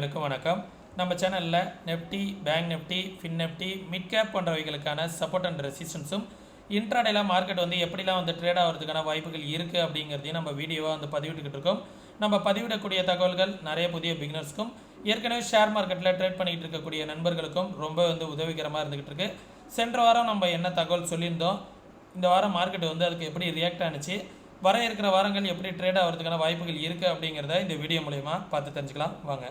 வணக்கம். நம்ம சேனலில் Nifty, bank Nifty, fin Nifty, mid cap போன்றவைகளுக்கான சப்போர்ட் அண்ட் ரெசிஸ்டன்ஸும் இன்ட்ராடேல மார்க்கெட் எப்படிலாம் ட்ரேட் ஆகிறதுக்கான வாய்ப்புகள் இருக்குது அப்படிங்கிறதையும் நம்ம வீடியோவாக பதிவிட்டுக்கிட்டு இருக்கோம். நம்ம பதிவிடக்கூடிய தகவல்கள் நிறைய புதிய பிகினர்ஸ்க்கும் ஏற்கனவே ஷேர் மார்க்கெட்டில் ட்ரேட் பண்ணிகிட்டு இருக்கக்கூடிய நண்பர்களுக்கும் ரொம்ப உதவிகரமாக இருந்துகிட்டு இருக்கு. சென்ற வாரம் நம்ம என்ன தகவல் சொல்லியிருந்தோம், இந்த வாரம் மார்க்கெட் அதுக்கு எப்படி ரியாக்ட் ஆனிச்சு, வர இருக்கிற வாரங்கள் எப்படி ட்ரேட் ஆகிறதுக்கான வாய்ப்புகள் இருக்குது அப்படிங்கிறத இந்த வீடியோ மூலமா பார்த்து தெரிஞ்சுக்கலாம் வாங்க.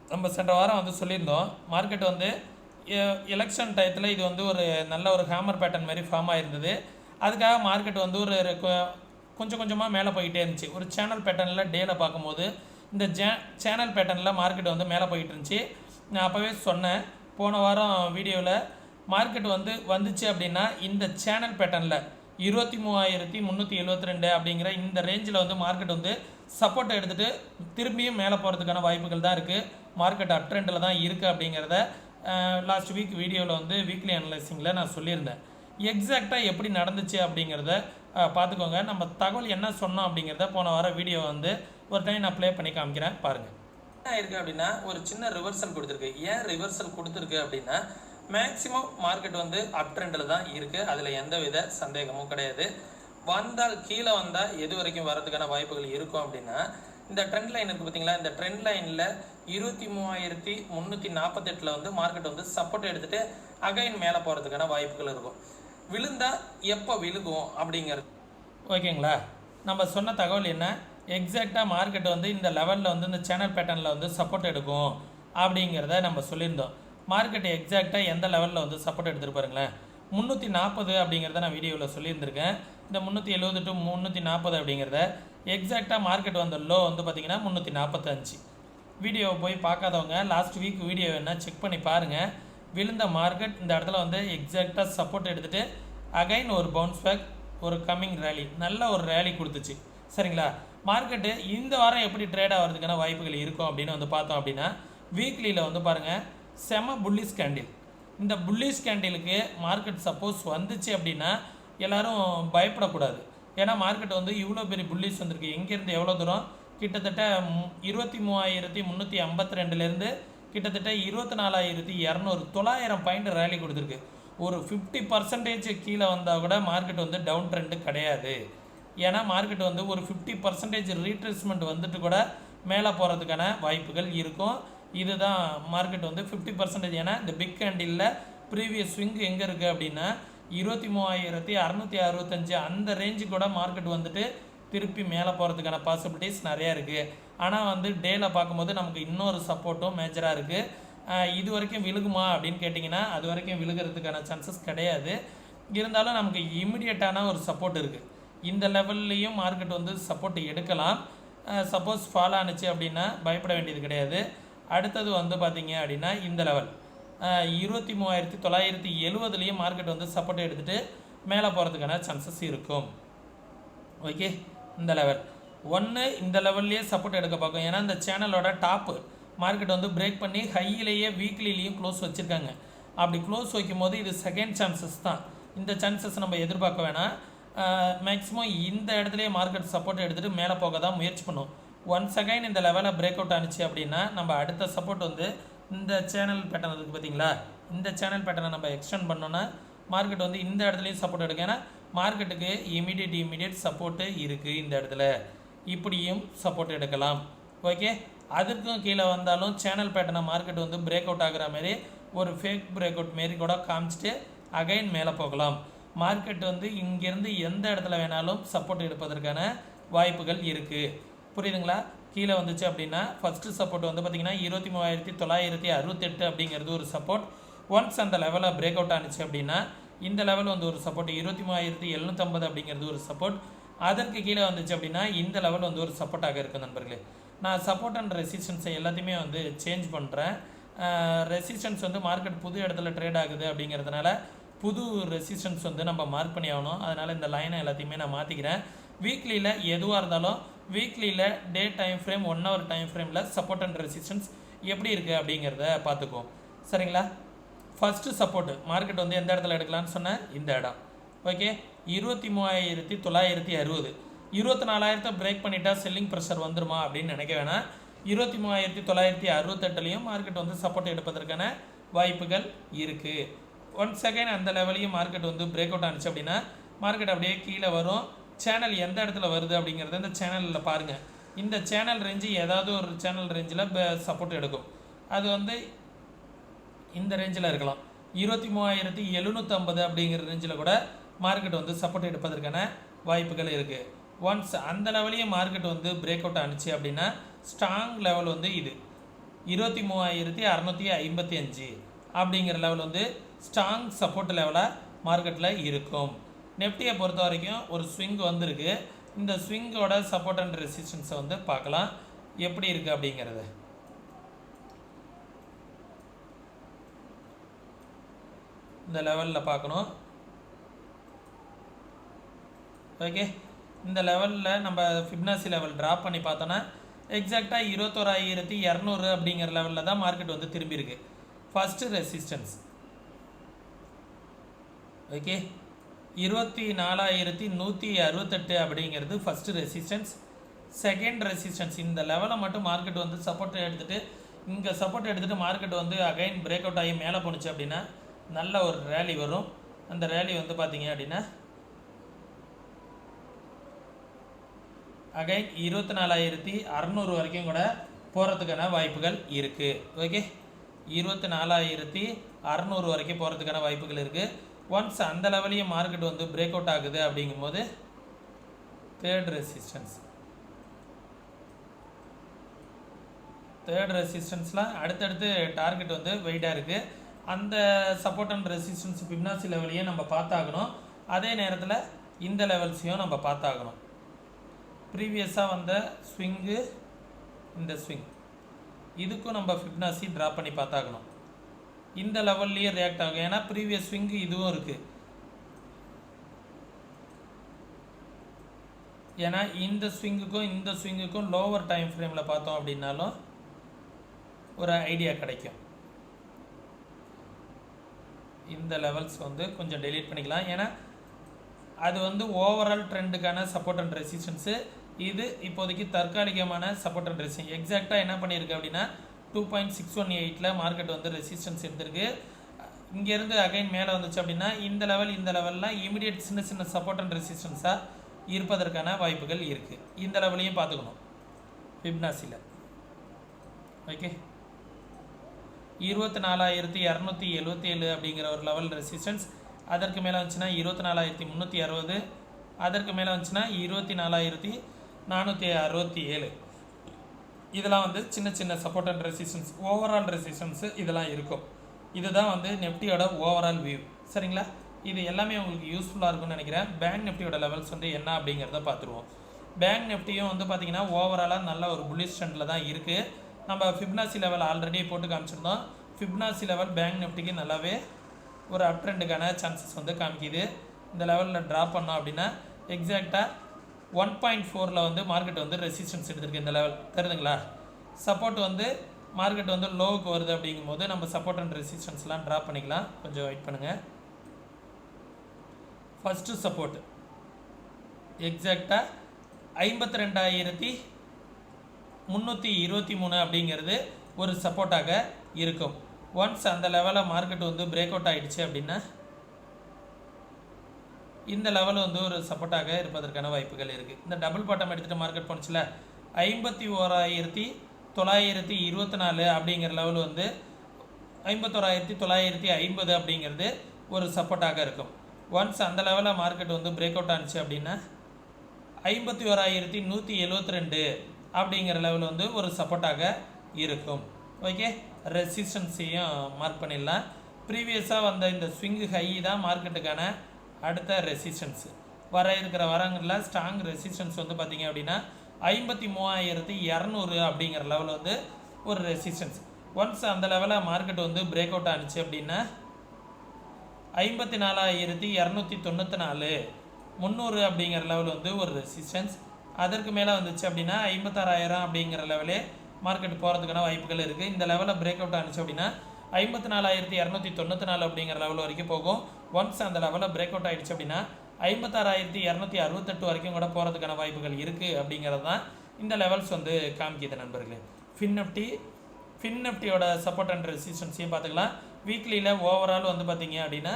நம்ம சென்ற வாரம் சொல்லியிருந்தோம், மார்க்கெட் எலெக்ஷன் டயத்தில் இது ஒரு நல்ல ஒரு ஹேமர் பேட்டர்ன் மாதிரி ஃபார்ம் ஆகிருந்தது. அதுக்காக மார்க்கெட் ஒரு கொஞ்சம் கொஞ்சமாக மேலே போயிட்டே இருந்துச்சு. ஒரு சேனல் பேட்டர்னில் டேயில் பார்க்கும்போது இந்த சேனல் பேட்டர்னில் மார்க்கெட் மேலே போயிட்டு இருந்துச்சு. நான் அப்போவே சொன்னேன் போன வாரம் வீடியோவில், மார்க்கெட் வந்துச்சு அப்படின்னா இந்த சேனல் பேட்டர்னில் 23,372 அப்படிங்கிற இந்த ரேஞ்சில் மார்க்கெட் சப்போர்ட்டை எடுத்துகிட்டு திரும்பியும் மேலே போகிறதுக்கான வாய்ப்புகள் தான் இருக்குது. மார்க்கெட் அப் ட்ரெண்டில் தான் இருக்குது அப்படிங்கிறத லாஸ்ட் வீக் வீடியோவில் வீக்லி அனலைசிங்கில் நான் சொல்லியிருந்தேன். எக்ஸாக்டாக எப்படி நடந்துச்சு அப்படிங்கிறத பார்த்துக்கோங்க. நம்ம தகவல் என்ன சொன்னோம் அப்படிங்கிறத போன வாரம் வீடியோ ஒரு டைம் நான் ப்ளே பண்ணி காமிக்கிறேன் பாருங்கள். என்ன ஆயிருக்கு அப்படின்னா, ஒரு சின்ன ரிவர்சல் கொடுத்துருக்கு. ஏன் ரிவர்சல் கொடுத்துருக்கு அப்படின்னா, மேக்ஸிமம் மார்க்கெட் அப் ட்ரெண்டில் தான் இருக்குது. அதில் எந்த வித சந்தேகமும் கிடையாது. வந்தால் கீழே வந்தால் எது வரைக்கும் வரதுக்கான வாய்ப்புகள் இருக்கும் அப்படின்னா, இந்த ட்ரெண்ட் லைன் இருக்குது பார்த்தீங்களா, இந்த ட்ரெண்ட் லைனில் 23,348 மார்க்கெட் சப்போர்ட் எடுத்துகிட்டு அகைன் மேலே போகிறதுக்கான வாய்ப்புகள் இருக்கும். விழுந்தால் எப்போ விழுகும் அப்படிங்கிறது ஓகேங்களா. நம்ம சொன்ன தகவல் என்ன, எக்ஸாக்டாக மார்க்கெட் இந்த லெவலில் இந்த சேனல் பேட்டர்னில் சப்போர்ட் எடுக்கும் அப்படிங்கிறத நம்ம சொல்லியிருந்தோம். மார்க்கெட் எக்ஸாக்டாக எந்த லெவலில் சப்போர்ட் எடுத்துகிட்டு பாருங்களேன், 340 அப்படிங்கிறத நான் வீடியோவில் சொல்லியிருந்திருக்கேன். இந்த 370 to 340 அப்படிங்கிறத எக்ஸாக்டாக மார்க்கெட் லோ பார்த்தீங்கன்னா 345. வீடியோவை போய் பார்க்காதவங்க லாஸ்ட் வீக் வீடியோ என்ன செக் பண்ணி பாருங்கள். விழுந்த மார்க்கெட் இந்த இடத்துல எக்ஸாக்டாக சப்போர்ட் எடுத்துகிட்டு அகைன் ஒரு பவுன்ஸ் பேக், ஒரு கம்மிங் ரேலி, நல்ல ஒரு ரேலி கொடுத்துச்சு சரிங்களா. மார்க்கெட்டு இந்த வாரம் எப்படி ட்ரேட் ஆகிறதுக்கான வாய்ப்புகள் இருக்கும் அப்படின்னு பார்த்தோம் அப்படின்னா, வீக்லியில் பாருங்கள் செம புல்லிஷ் கேண்டில். இந்த புல்லிஷ் கேண்டிலுக்கு மார்க்கெட் சப்போஸ் வந்துச்சு அப்படின்னா எல்லோரும் பயப்படக்கூடாது. ஏன்னா மார்க்கெட் இவ்வளோ பெரிய புல்லிஷ் வந்திருக்கு. எங்கேருந்து எவ்வளோ தூரம், கிட்டத்தட்ட 23,352லேருந்து கிட்டத்தட்ட 24,200 900 பாயிண்ட் ரேலி கொடுத்துருக்கு. ஒரு 50% கீழே வந்தால் கூட மார்க்கெட் டவுன் ட்ரெண்டு கிடையாது. ஏன்னா மார்க்கெட் ஒரு 50% ரீட்ரேஸ்மெண்ட் வந்துட்டு கூட மேலே போகிறதுக்கான வாய்ப்புகள் இருக்கும். இதுதான் மார்க்கெட் 50%. ஏன்னா இந்த பிக் கேண்டிலில் ப்ரீவியஸ் ஸ்விங் எங்கே இருக்குது அப்படின்னா 23,665 அந்த ரேஞ்சு கூட மார்க்கெட் திருப்பி மேலே போகிறதுக்கான பாசிபிலிட்டிஸ் நிறையா இருக்குது. ஆனால் டேயில் பார்க்கும்போது நமக்கு இன்னொரு சப்போர்ட்டும் மேஜராக இருக்குது. இது வரைக்கும் விழுகுமா அப்படின்னு கேட்டிங்கன்னா அது வரைக்கும் விழுகிறதுக்கான சான்சஸ் கிடையாது. இருந்தாலும் நமக்கு இமிடியட்டான ஒரு சப்போர்ட் இருக்குது. இந்த லெவல்லையும் மார்க்கெட் சப்போர்ட் எடுக்கலாம். சப்போஸ் ஃபால் ஆனிச்சு அப்படின்னா பயப்பட வேண்டியது கிடையாது. அடுத்தது பார்த்தீங்க அப்படின்னா இந்த லெவல் 23,970லேயும் மார்க்கெட் சப்போர்ட் எடுத்துகிட்டு மேலே போகிறதுக்கான சான்சஸ் இருக்கும். ஓகே, இந்த லெவல் இந்த லெவல்லையே சப்போர்ட் எடுக்க பார்க்கும். ஏன்னா இந்த சேனலோட டாப்பு மார்க்கெட் பிரேக் பண்ணி ஹையிலேயே வீக்லிலையும் க்ளோஸ் வச்சுருக்காங்க. அப்படி க்ளோஸ் வைக்கும் போது இது செகண்ட் சான்சஸ் தான். இந்த சான்சஸ் நம்ம எதிர்பார்க்க வேணாம். மேக்ஸிமம் இந்த இடத்துலையே மார்க்கெட் சப்போர்ட் எடுத்துகிட்டு மேலே போக தான் முயற்சி பண்ணும். ஒன்ஸ் அகைன் இந்த லெவலில் பிரேக் அவுட் ஆனிச்சு அப்படின்னா நம்ம அடுத்த சப்போர்ட் இந்த சேனல் பேட்டர்ன் இருக்குது பார்த்தீங்களா, இந்த சேனல் பேட்டர்னை நம்ம எக்ஸ்டெண்ட் பண்ணோன்னா மார்க்கெட் இந்த இடத்துலையும் சப்போர்ட் எடுக்கும். ஏன்னா மார்க்கெட்டுக்கு இமீடியட் சப்போர்ட்டு இருக்குது. இந்த இடத்துல இப்படியும் சப்போர்ட் எடுக்கலாம். ஓகே, அதுக்கும் கீழே வந்தாலும் சேனல் பேட்டர்னை மார்க்கெட் பிரேக் அவுட் ஆகிற மாதிரி ஒரு ஃபேக் பிரேக் அவுட் மாரி கூட காமிச்சிட்டு அகைன் மேலே போகலாம். மார்க்கெட் இங்கேருந்து எந்த இடத்துல வேணாலும் சப்போர்ட் எடுப்பதற்கான வாய்ப்புகள் இருக்குது. புரியுதுங்களா. கீழே வந்துச்சு அப்படின்னா ஃபஸ்ட்டு சப்போர்ட் பார்த்திங்கன்னா 23,968 அப்படிங்கிறது ஒரு சப்போர்ட். ஒன்ஸ் அந்த லெவலில் பிரேக் அவுட் ஆனிச்சு அப்படின்னா இந்த லெவல் ஒரு சப்போர்ட் 23,750 அப்படிங்கிறது ஒரு சப்போர்ட். அதற்கு கீழே வந்துச்சு அப்படின்னா இந்த லெவல் ஒரு சப்போர்ட்டாக இருக்குது நண்பர்களே. நான் சப்போர்ட் அண்ட் ரெசிஸ்டன்ஸை எல்லாத்தையுமே சேஞ்ச் பண்ணுறேன். ரெசிஸ்டன்ஸ் மார்க்கெட் புது இடத்துல ட்ரேட் ஆகுது அப்படிங்கிறதுனால புது ரெசிஸ்டன்ஸ் நம்ம மார்க் பண்ணி ஆகணும். அதனால் இந்த லைனை எல்லாத்தையுமே நான் மாற்றிக்கிறேன். வீக்லியில் எதுவாக இருந்தாலும் வீக்லியில் day time frame 1 hour time ஃப்ரேமில் சப்போர்ட் அண்ட் ரெசிஸ்டன்ஸ் எப்படி இருக்குது அப்படிங்கிறத பார்த்துக்குவோம் சரிங்களா. ஃபஸ்ட்டு சப்போர்ட்டு மார்க்கெட் எந்த இடத்துல எடுக்கலான்னு சொன்னேன், இந்த இடம். ஓகே, 23,960 24,000 பிரேக் பண்ணிட்டா செல்லிங் ப்ரெஷர் வந்துருமா அப்படின்னு நினைக்க வேணாம். 23,968லையும் மார்க்கெட் வந்து சப்போர்ட் எடுப்பதற்கான வாய்ப்புகள் இருக்குது. ஒன்ஸ் அகைன் அந்த லெவலையும் மார்க்கெட் வந்து பிரேக் அவுட் ஆனிச்சு அப்படின்னா மார்க்கெட் அப்படியே கீழே வரும். சேனல் எந்த இடத்துல வருது அப்படிங்கிறத இந்த சேனலில் பாருங்கள். இந்த சேனல் ரேஞ்சு ஏதாவது ஒரு சேனல் ரேஞ்சில் சப்போர்ட் எடுக்கும். அது வந்து இந்த ரேஞ்சில் இருக்கலாம். 23,750 அப்படிங்கிற ரேஞ்சில் கூட மார்க்கெட் வந்து சப்போர்ட் எடுப்பதற்கான வாய்ப்புகள் இருக்குது. ஒன்ஸ் அந்த லெவலையும் மார்க்கெட் வந்து பிரேக் அவுட் ஆனிச்சு அப்படின்னா ஸ்ட்ராங் லெவல் வந்து இது 23,655 அப்படிங்கிற லெவல் வந்து ஸ்ட்ராங் சப்போர்ட் லெவலாக மார்க்கெட்டில் இருக்கும். நெஃப்டியை பொறுத்த வரைக்கும் ஒரு ஸ்விங் வந்திருக்கு. இந்த ஸ்விங்கோட சப்போர்ட் அண்ட் ரெசிஸ்டன்ஸை வந்து பார்க்கலாம் எப்படி இருக்குது அப்படிங்கிறத. இந்த லெவலில் பார்க்கணும். ஓகே, இந்த லெவலில் நம்ம ஃபிப்னாசி லெவல் ட்ராப் பண்ணி பார்த்தோன்னா எக்ஸாக்டாக 21,200 அப்படிங்கிற லெவலில் தான் மார்க்கெட் வந்து திரும்பியிருக்கு. ஃபஸ்ட்டு ரெசிஸ்டன்ஸ் ஓகே 24,168 அப்படிங்கிறது ஃபஸ்ட்டு ரெசிஸ்டன்ஸ். செகண்ட் ரெசிஸ்டன்ஸ் இந்த லெவலை மட்டும் மார்க்கெட் வந்து சப்போர்ட் எடுத்துகிட்டு இங்கே சப்போர்ட் எடுத்துகிட்டு மார்க்கெட் வந்து அகைன் பிரேக் அவுட் ஆகி மேலே போணுச்சு அப்படின்னா நல்ல ஒரு ரேலி வரும். அந்த ரேலி வந்து பார்த்தீங்க அப்படின்னா அகைன் 24,600 வரைக்கும் கூட போகிறதுக்கான வாய்ப்புகள் இருக்குது. ஓகே, 24,600 வரைக்கும் போகிறதுக்கான வாய்ப்புகள் இருக்குது. ஒன்ஸ் அந்த லெவலையும் மார்க்கெட் வந்து பிரேக் அவுட் ஆகுது அப்படிங்கும்போது தேர்ட் ரெசிஸ்டன்ஸ்லாம் அடுத்தடுத்து டார்கெட் வந்து வெயிட்டாக இருக்குது. அந்த சப்போர்ட் அண்ட் ரெசிஸ்டன்ஸ் ஃபிப்னாசி லெவலையும் நம்ம பார்த்தாகணும். அதே நேரத்தில் இந்த லெவல்ஸையும் நம்ம பார்த்தாகணும். ப்ரீவியஸாக வந்த ஸ்விங்கு இந்த ஸ்விங் இதுக்கும் நம்ம ஃபிப்னாசி ட்ராப் பண்ணி பார்த்தாகணும். இந்த லெவல்லையே ரியாக்ட் ஆகும். ஏன்னா ப்ரீவியஸ் ஸ்விங்கு இதுவும் இருக்குது. ஏன்னா இந்த ஸ்விங்குக்கும் லோவர் டைம் ஃப்ரேமில் பார்த்தோம் அப்படின்னாலும் ஒரு ஐடியா கிடைக்கும். இந்த லெவல்ஸ் வந்து கொஞ்சம் டெலீட் பண்ணிக்கலாம். ஏன்னா அது வந்து ஓவரால் ட்ரெண்டுக்கான சப்போர்ட் அண்ட் ரெசிஸ்டன்ஸு. இது இப்போதைக்கு தற்காலிகமான சப்போர்ட் அண்ட் ரெசிஸ்டன்ஸ். எக்ஸாக்டாக என்ன பண்ணியிருக்கு அப்படின்னா 2.618 மார்க்கெட் வந்து ரெசிஸ்டன்ஸ் எடுத்திருக்கு. இங்கேருந்து அகைன் மேலே வந்துச்சு அப்படின்னா இந்த லெவல்லாம் இமீடியட் சின்ன சப்போர்ட் அண்ட் ரெசிஸ்டன்ஸாக இருப்பதற்கான வாய்ப்புகள் இருக்குது. இந்த லெவலையும் பார்த்துக்கணும் ஃபிப்னாசியில். ஓகே, 24,277 அப்படிங்கிற ஒரு லெவல் ரெசிஸ்டன்ஸ். அதற்கு மேலே வந்துச்சுன்னா 24,360. அதற்கு மேலே வந்துச்சுன்னா 24,467. இதெல்லாம் வந்து சின்ன support and resistance, overall resistance இதெல்லாம் இருக்கும். இதுதான் வந்து நெஃப்டியோட ஓவரால் வியூ. சரிங்களா? இது எல்லாமே உங்களுக்கு யூஸ்ஃபுல்லாக இருக்கும்னு நினைக்கிறேன். பேங்க் நிஃப்டியோட லெவல்ஸ் வந்து என்ன அப்படிங்கிறத பார்த்துருவோம். பேங்க் நிஃப்டியும் வந்து பார்த்திங்கன்னா ஓவராலாக நல்ல ஒரு புல்லிஷ் ட்ரெண்டில் தான் இருக்குது. நம்ம ஃபிப்னாசி லெவல் ஆல்ரெடி போட்டு காமிச்சிருந்தோம். ஃபிப்னாசி லெவல் பேங்க் நிஃப்டிக்கு நல்லாவே ஒரு அப் ட்ரெண்டுக்கான சான்சஸ் வந்து காமிக்குது. இந்த லெவலில் ட்ராப் பண்ணோம் அப்படின்னா எக்ஸாக்டாக 1.4 வந்து மார்க்கெட் வந்து ரெசிஸ்டன்ஸ் எடுத்திருக்கு. இந்த லெவல் தெரியுதுங்களா? சப்போர்ட் வந்து மார்க்கெட் வந்து லோவுக்கு வருது அப்படிங்கும்போது நம்ம சப்போர்ட் அண்ட் ரெசிஸ்டன்ஸ்லாம் ட்ராப் பண்ணிக்கலாம். கொஞ்சம் வெயிட் பண்ணுங்கள். ஃபஸ்ட்டு சப்போர்ட் எக்ஸாக்டாக 52,323 அப்படிங்கிறது ஒரு சப்போர்ட்டாக இருக்கும். ஒன்ஸ் அந்த லெவலில் மார்க்கெட் வந்து பிரேக் அவுட் ஆகிடுச்சு அப்படின்னா இந்த லெவல் வந்து ஒரு சப்போர்ட்டாக இருப்பதற்கான வாய்ப்புகள் இருக்குது. இந்த டபுள் பாட்டம் எடுத்துகிட்டு மார்க்கெட் போனுச்சுல 51,924 அப்படிங்கிற லெவல் வந்து 51,950 அப்படிங்கிறது ஒரு சப்போர்ட்டாக இருக்கும். ஒன்ஸ் அந்த லெவலில் மார்க்கெட் வந்து பிரேக் அவுட் ஆனிச்சு அப்படின்னா 51,172 அப்படிங்கிற லெவல் வந்து ஒரு சப்போர்ட்டாக இருக்கும். ஓகே, ரெசிஸ்டன்ஸையும் மார்க் பண்ணிடலாம். ப்ரீவியஸாக வந்த இந்த ஸ்விங் ஹை தான் மார்க்கெட்டுக்கான அடுத்த ரெசிஸ்டன்ஸு. வர இருக்கிற வாரங்களில் ஸ்ட்ராங் ரெசிஸ்டன்ஸ் வந்து பார்த்திங்க அப்படின்னா 53,200 அப்படிங்கிற லெவல் வந்து ஒரு ரெசிஸ்டன்ஸ். ஒன்ஸ் அந்த லெவலில் மார்க்கெட் வந்து பிரேக் அவுட் ஆனிச்சு அப்படின்னா 54,294 300 அப்படிங்கிற லெவல் வந்து ஒரு ரெசிஸ்டன்ஸ். அதற்கு மேலே வந்துச்சு அப்படின்னா 56,000 அப்படிங்கிற லெவலே மார்க்கெட் போகிறதுக்கான வாய்ப்புகள் இருக்குது. இந்த லெவலில் பிரேக் அவுட் ஆனிச்சு அப்படின்னா 54,294 அப்படிங்கிற லெவல் வரைக்கும் போகும். ஒன்ஸ் அந்த லெவலில் பிரேக் அவுட் ஆகிடுச்சு அப்படின்னா 56,268 வரைக்கும் கூட போகிறதுக்கான வாய்ப்புகள் இருக்குது அப்படிங்கிறது தான் இந்த லெவல்ஸ் வந்து காமிக்குது நண்பர்களே. ஃபின் நிஃப்டியோட சப்போர்ட் அண்ட் ரெசிஸ்டன்ஸையும் பார்த்துக்கலாம். வீக்லியில் ஓவரால் வந்து பார்த்தீங்க அப்படின்னா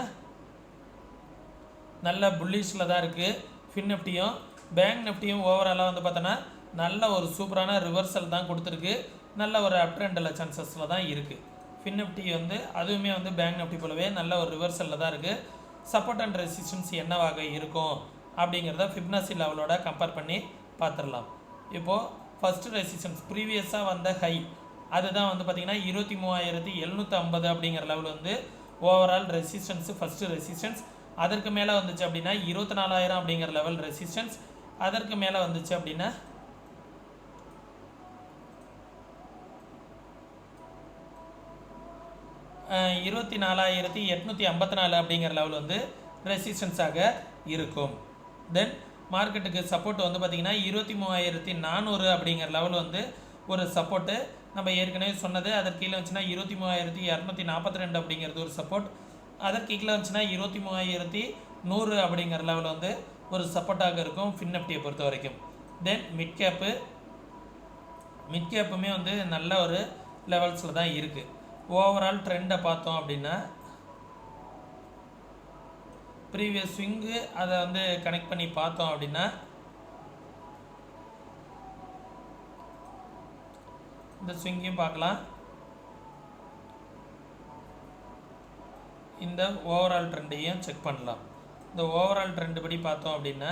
நல்ல புல்லிஷில் தான் இருக்குது. ஃபின் நிஃப்டியும் பேங்க் நிஃப்டியும் ஓவராலாக வந்து பார்த்தோன்னா நல்ல ஒரு சூப்பரான ரிவர்சல் தான் கொடுத்துருக்கு. நல்ல ஒரு அப் ட்ரெண்டில் சான்சஸில் தான் இருக்குது. ஃபின் நிஃப்டி வந்து அதுவுமே வந்து பேங்க் நிஃப்டி போலவே நல்ல ஒரு ரிவர்சலில் தான் இருக்குது. சப்போர்ட் அண்ட் ரெசிஸ்டன்ஸ் என்னவாக இருக்கும் அப்படிங்கிறத ஃபிப்னாசி லெவலோட கம்பேர் பண்ணி பார்த்துடலாம். இப்போது ஃபஸ்ட்டு ரெசிஸ்டன்ஸ் ப்ரீவியஸாக வந்த ஹை அதுதான் வந்து பார்த்திங்கன்னா 23,750 அப்படிங்கிற லெவல் வந்து ஓவரால் ரெசிஸ்டன்ஸு ஃபஸ்ட்டு ரெசிஸ்டன்ஸ். அதற்கு மேலே வந்துச்சு அப்படின்னா 24,000 அப்படிங்கிற லெவல் ரெசிஸ்டன்ஸ். அதற்கு மேலே வந்துச்சு அப்படின்னா 24,854 அப்படிங்கிற லெவல் வந்து ரெசிஸ்டன்ஸாக இருக்கும். தென் மார்க்கெட்டுக்கு சப்போர்ட் வந்து பார்த்திங்கன்னா 23,400 அப்படிங்கிற லெவல் வந்து ஒரு சப்போர்ட்டு. நம்ம ஏற்கனவே சொன்னது அதற்கு கீழே வந்துச்சுன்னா 23,242 அப்படிங்கிறது ஒரு சப்போர்ட். அதற்கு கீழே வந்துச்சுன்னா 23,100 அப்படிங்கிற லெவல் வந்து ஒரு சப்போர்ட்டாக இருக்கும் ஃபின் நிஃப்டியை பொறுத்த வரைக்கும். தென் மிட் கேப்புமே வந்து நல்ல ஒரு லெவல்ஸில் தான் இருக்குது. ஓவரால் ட்ரெண்டை பார்த்தோம் அப்படின்னா ப்ரீவியஸ் ஸ்விங்கு அதை வந்து கனெக்ட் பண்ணி பார்த்தோம் அப்படின்னா இந்த ஸ்விங்கையும் பார்க்கலாம். இந்த ஓவரால் ட்ரெண்டையும் செக் பண்ணலாம். இந்த ஓவரால் ட்ரெண்டு படி பார்த்தோம் அப்படின்னா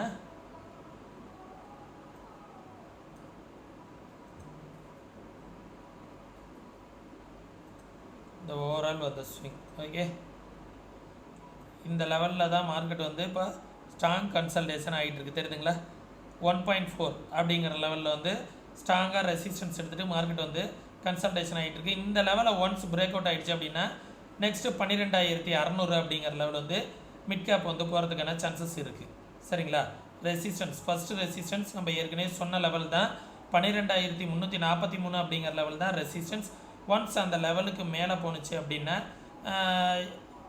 இந்த ஓவரால் வந்த ஸ்விங் ஓகே இந்த லெவலில் தான் மார்க்கெட் வந்து இப்போ ஸ்ட்ராங் கன்சல்டேஷன் ஆகிட்டு இருக்குது. தெரியுதுங்களா? 1.4 அப்படிங்கிற லெவலில் வந்து ஸ்ட்ராங்காக ரெசிஸ்டன்ஸ் எடுத்துகிட்டு மார்க்கெட் வந்து கன்சல்டேஷன் ஆகிட்டு இருக்குது. இந்த லெவலில் ஒன்ஸ் பிரேக் அவுட் ஆகிடுச்சு அப்படின்னா நெக்ஸ்ட்டு 12,600 அப்படிங்கிற லெவல் வந்து மிட் கேப் வந்து போகிறதுக்கான சான்சஸ் இருக்குது. சரிங்களா? ரெசிஸ்டன்ஸ் ஃபஸ்ட்டு ரெசிஸ்டன்ஸ் நம்ம ஏற்கனவே சொன்ன லெவல் தான் 12,343 அப்படிங்கிற லெவல் தான் ரெசிஸ்டன்ஸ். ஒன்ஸ் அந்த லெவலுக்கு மேலே போணுச்சு அப்படின்னா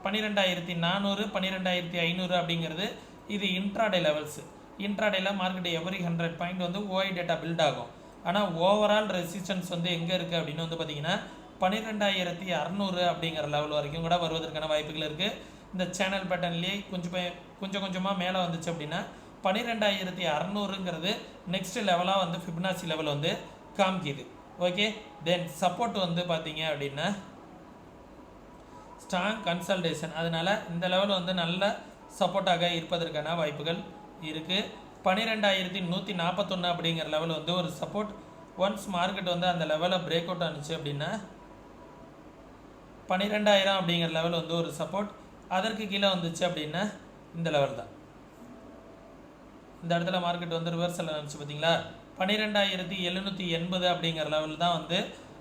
12,400 12,500 அப்படிங்கிறது இது இன்ட்ராடே லெவல்ஸு. இன்ட்ராடேல மார்க்கெட் எவரி 100 பாயிண்ட் வந்து ஓஐ டேட்டா பில்ட் ஆகும். ஆனால் ஓவரால் ரெசிஸ்டன்ஸ் வந்து எங்கே இருக்குது அப்படின்னு வந்து பார்த்திங்கன்னா 12,600 அப்படிங்கிற லெவல் வரைக்கும் கூட வருவதற்கான வாய்ப்புகள் இருக்குது. இந்த சேனல் பேட்டர்ன்லேயே கொஞ்சம் கொஞ்சமாக மேலே வந்துச்சு அப்படின்னா 12,600ங்கிறது நெக்ஸ்ட் லெவலாக வந்து ஃபிப்னாசி லெவல் வந்து காமிக்குது. ஓகே, தென் சப்போர்ட் வந்து பார்த்தீங்க அப்படின்னா ஸ்ட்ராங் கன்சல்டேஷன். அதனால் இந்த லெவல் வந்து நல்ல சப்போர்ட்டாக இருப்பதற்கான வாய்ப்புகள் இருக்குது. 12,141 அப்படிங்கிற லெவல் வந்து ஒரு சப்போர்ட். ஒன்ஸ் மார்க்கெட் வந்து அந்த லெவலை பிரேக் அவுட் ஆனிச்சு அப்படின்னா 12,000 அப்படிங்கிற லெவல் வந்து ஒரு சப்போர்ட். அதற்கு கீழே வந்துச்சு அப்படின்னா இந்த லெவல் தான். இந்த இடத்துல மார்க்கெட் வந்து ரிவர்சல் ஆனிச்சு பார்த்தீங்களா? 12,780 அப்படிங்கிற லெவல் தான் வந்து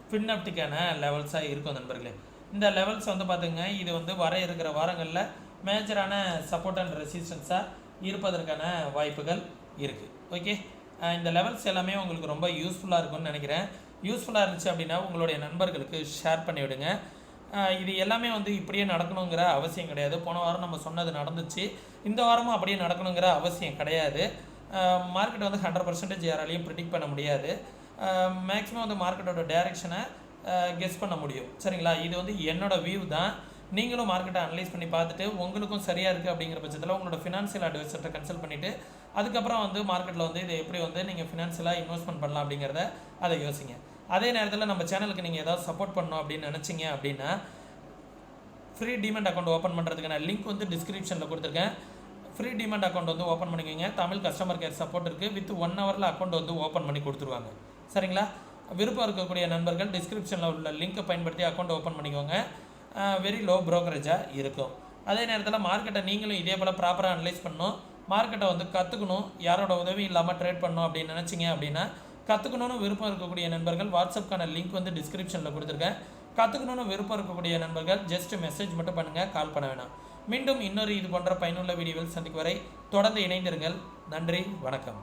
ஃபின் நிஃப்டிக்கான லெவல்ஸாக இருக்கும் நண்பர்களே. இந்த லெவல்ஸ் வந்து பார்த்துங்க இது வந்து வர இருக்கிற வாரங்களில் மேஜரான சப்போர்ட் அண்ட் ரெசிஸ்டன்ஸாக இருப்பதற்கான வாய்ப்புகள் இருக்குது. ஓகே, இந்த லெவல்ஸ் எல்லாமே உங்களுக்கு ரொம்ப யூஸ்ஃபுல்லாக இருக்கும்னு நினைக்கிறேன். யூஸ்ஃபுல்லாக இருந்துச்சு அப்படின்னா உங்களுடைய நண்பர்களுக்கு ஷேர் பண்ணிவிடுங்க. இது எல்லாமே வந்து இப்படியே நடக்கணுங்கிற அவசியம் கிடையாது. போன வாரம் நம்ம சொன்னது நடந்துச்சு, இந்த வாரமும் அப்படியே நடக்கணுங்கிற அவசியம் கிடையாது. மார்க்கெட் வந்து 100% யாராலையும் ப்ரிடிக்ட் பண்ண முடியாது. மேக்ஸிமம் வந்து மார்க்கெட்டோட டைரெக்ஷனை கெஸ் பண்ண முடியும். சரிங்களா? இது வந்து என்னோடய வியூ தான். நீங்களும் மார்க்கெட்டை அனலைஸ் பண்ணி பார்த்துட்டு உங்களுக்கும் சரியாக இருக்குது அப்படிங்கிற பட்சத்தில் உங்களோட ஃபினான்ஷியல் அட்வைசர்கிட்ட கன்சல்ட் பண்ணிவிட்டு அதுக்கப்புறம் வந்து மார்க்கெட்டில் வந்து இதை எப்படி வந்து நீங்கள் ஃபினான்ஷியலாக இன்வெஸ்ட்மெண்ட் பண்ணலாம் அப்படிங்கிறத அதை யோசிங்க. அதே நேரத்தில் நம்ம சேனலுக்கு நீங்கள் ஏதாவது சப்போர்ட் பண்ணணும் அப்படின்னு நினச்சிங்க அப்படின்னா ஃப்ரீ டிமெண்ட் அக்கௌண்ட் ஓப்பன் பண்ணுறதுக்கான லிங்க் வந்து டிஸ்கிரிப்ஷனில் கொடுத்துருக்கேன். ஃப்ரீ டிமெண்ட் அக்கௌண்ட் வந்து ஓப்பன் பண்ணிக்கோங்க. தமிழ் கஸ்டமர் கேர் சப்போர்ட் இருக்குது. வித் 1 ஹவரில் அக்கௌண்ட் வந்து ஓப்பன் பண்ணி கொடுத்துருவாங்க. சரிங்களா? விருப்பம் இருக்கக்கூடிய நண்பர்கள் டிஸ்கிரிப்ஷனில் உள்ள லிங்க்கை பயன்படுத்தி அக்கௌண்ட் ஓப்பன் பண்ணிக்கோங்க. வெரி லோ ப்ரோக்கரேஜாக இருக்கும். அதே நேரத்தில் மார்க்கெட்டை நீங்களும் இதே போல் ப்ராப்பராக அனலைஸ் பண்ணணும். மார்க்கெட்டை வந்து கற்றுக்கணும், யாரோட உதவி இல்லாமல் ட்ரேட் பண்ணணும் அப்படின்னு நினச்சிங்க அப்படின்னா கற்றுக்கணுன்னு விருப்பம் இருக்கக்கூடிய நண்பர்கள் வாட்ஸ்அப்க்கான லிங்க் வந்து டிஸ்கிரிப்ஷனில் கொடுத்துருக்கேன். கற்றுக்கணுன்னு விருப்பம் இருக்கக்கூடிய நண்பர்கள் ஜஸ்ட் மெசேஜ் மட்டும் பண்ணுங்கள், கால் பண்ண வேணாம். மீண்டும் இன்னொரு இது போன்ற பயனுள்ள வீடியோவில் சந்திக்கும் வரை தொடர்ந்து இணைந்திருங்கள். நன்றி, வணக்கம்.